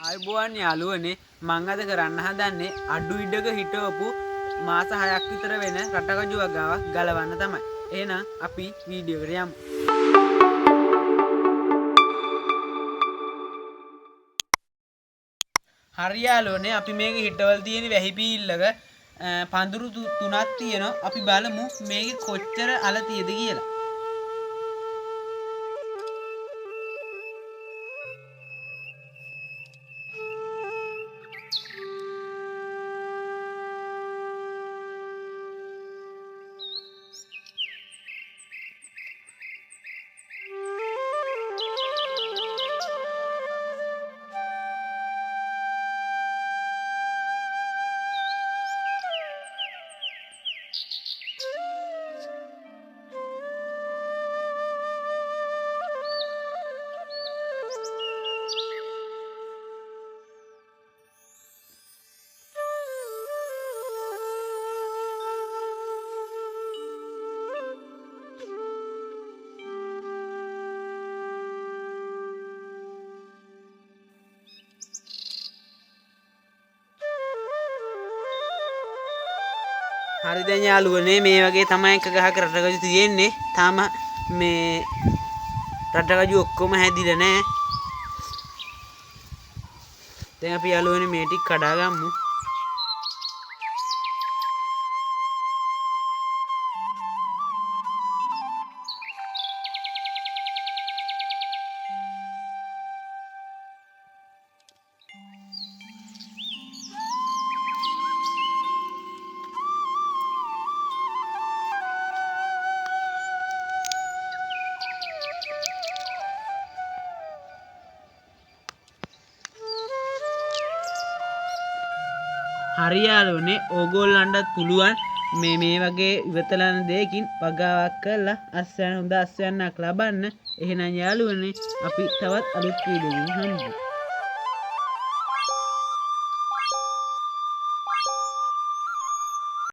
ආයුබෝවන් යාළුවනේ මං අද කරන්න හදන්නේ අඩු ඉඩක හිටවපු මාස 6ක් විතර වෙන රටකජු වගාවක් ගලවන්න තමයි. එහෙනම් අපි වීඩියෝ එකට යමු. හරි යාළුවනේ අපි මේක හිටවල තියෙන වැහි පීල්ලක පඳුරු තුනක් තියෙනවා. අපි බලමු මේකේ කොච්චර අල තියෙද කියලා. හරි දැන් යාළුවනේ මේ වගේ තමයි එක ගහක රටකජු තියෙන්නේ. තාම මේ රටකජු ඔක්කොම හැදිලා නැහැ. දැන් අපි යාළුවනේ මේ ටික කඩා ගමු. හරි යාළුවනේ ඕගොල්ලන්ටත් පුළුවන් මේ වගේ ඉවතලන දෙයකින් වගාවක් කරලා හොඳ අස්වැන්නක් ලබන්න. එහෙනම් යාළුවනේ අපි තවත් අලුත් වීඩියෝ එකකින් හම්බෙමු.